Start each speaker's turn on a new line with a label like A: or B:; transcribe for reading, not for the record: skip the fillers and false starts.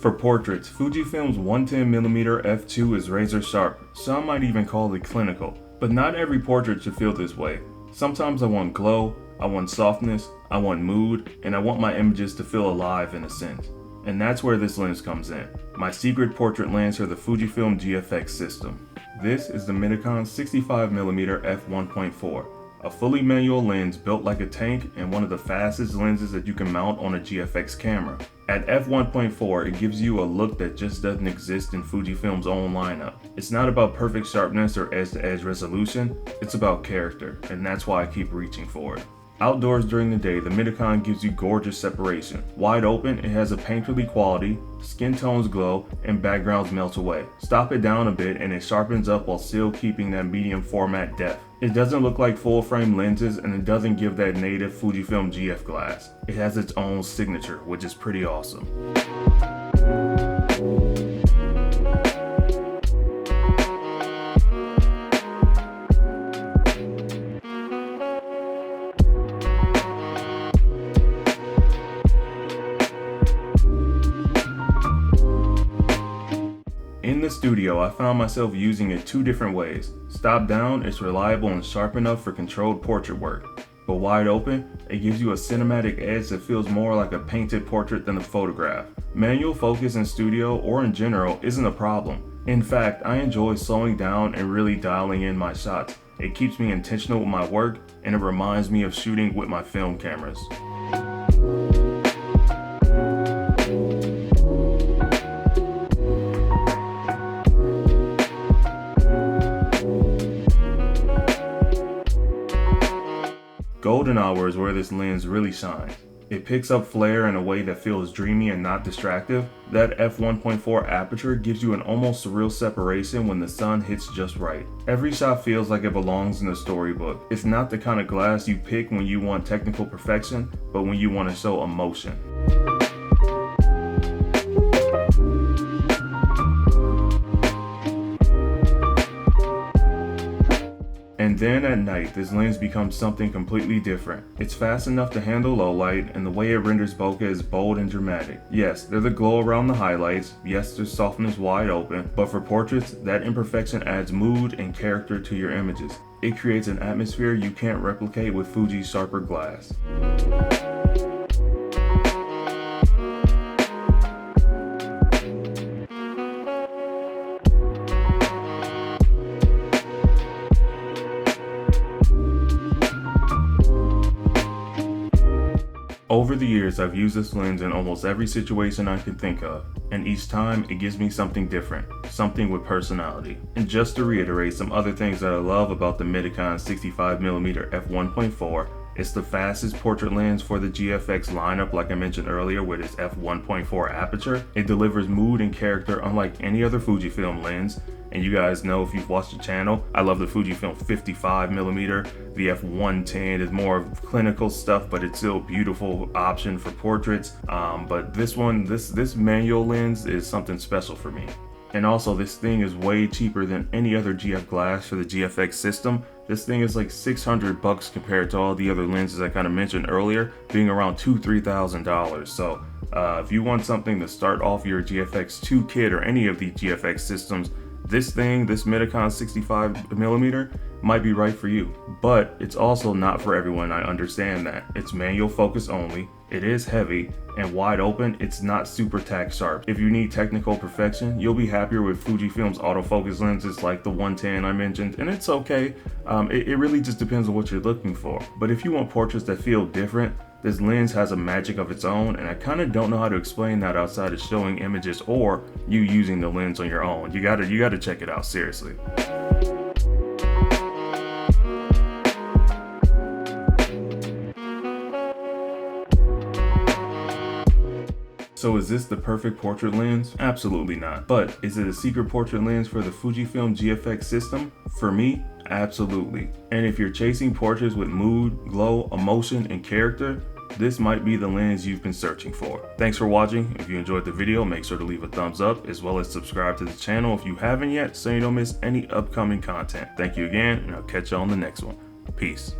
A: For portraits, Fujifilm's 110mm f2 is razor sharp. Some might even call it clinical, but not every portrait should feel this way. Sometimes I want glow, I want softness, I want mood, and I want my images to feel alive in a sense. And that's where this lens comes in. My secret portrait lens for the Fujifilm GFX system. This is the Mitakon 65mm f1.4. A fully manual lens built like a tank and one of the fastest lenses that you can mount on a GFX camera. At f1.4, it gives you a look that just doesn't exist in Fujifilm's own lineup. It's not about perfect sharpness or edge-to-edge resolution, it's about character, and that's why I keep reaching for it. Outdoors during the day, the Mitakon gives you gorgeous separation. Wide open, it has a painterly quality, skin tones glow, and backgrounds melt away. Stop it down a bit and it sharpens up while still keeping that medium format depth. It doesn't look like full frame lenses and it doesn't give that native Fujifilm GF glass. It has its own signature, which is pretty awesome. In the studio, I found myself using it two different ways. Stop down, it's reliable and sharp enough for controlled portrait work. But wide open, it gives you a cinematic edge that feels more like a painted portrait than a photograph. Manual focus in studio or in general isn't a problem. In fact, I enjoy slowing down and really dialing in my shots. It keeps me intentional with my work and it reminds me of shooting with my film cameras. Golden hour is where this lens really shines. It picks up flare in a way that feels dreamy and not distractive. That f1.4 aperture gives you an almost surreal separation when the sun hits just right. Every shot feels like it belongs in a storybook. It's not the kind of glass you pick when you want technical perfection, but when you want to show emotion. And then at night, this lens becomes something completely different. It's fast enough to handle low light, and the way it renders bokeh is bold and dramatic. Yes, there's a glow around the highlights, yes, there's softness wide open, but for portraits, that imperfection adds mood and character to your images. It creates an atmosphere you can't replicate with Fuji's sharper glass. Over the years, I've used this lens in almost every situation I can think of, and each time it gives me something different, something with personality. And just to reiterate some other things that I love about the Mitakon 65mm f1.4, it's the fastest portrait lens for the GFX lineup, like I mentioned earlier, with its f1.4 aperture. It delivers mood and character unlike any other Fujifilm lens. And you guys know, if you've watched the channel, I love the Fujifilm 55mm. The f110 is more of clinical stuff, but it's still a beautiful option for portraits. But this one, this manual lens is something special for me. And also, this thing is way cheaper than any other GF glass for the GFX system. This thing is like $600 compared to all the other lenses I kind of mentioned earlier, being around $2,000–$3,000. So if you want something to start off your GFX 2 kit or any of the GFX systems, this Mitakon 65mm might be right for you. But it's also not for everyone, I understand that. It's manual focus only, it is heavy, and wide open, it's not super tack sharp. If you need technical perfection, you'll be happier with Fujifilm's autofocus lenses like the 110 I mentioned, and it's okay. It really just depends on what you're looking for. But if you want portraits that feel different, this lens has a magic of its own, and I kind of don't know how to explain that outside of showing images or you using the lens on your own. You gotta check it out, seriously. So is this the perfect portrait lens? Absolutely not. But is it a secret portrait lens for the Fujifilm GFX system? For me, absolutely. And if you're chasing portraits with mood, glow, emotion, and character, this might be the lens you've been searching for. Thanks for watching. If you enjoyed the video, make sure to leave a thumbs up, as well as subscribe to the channel if you haven't yet, so you don't miss any upcoming content. Thank you again, and I'll catch you on the next one. Peace.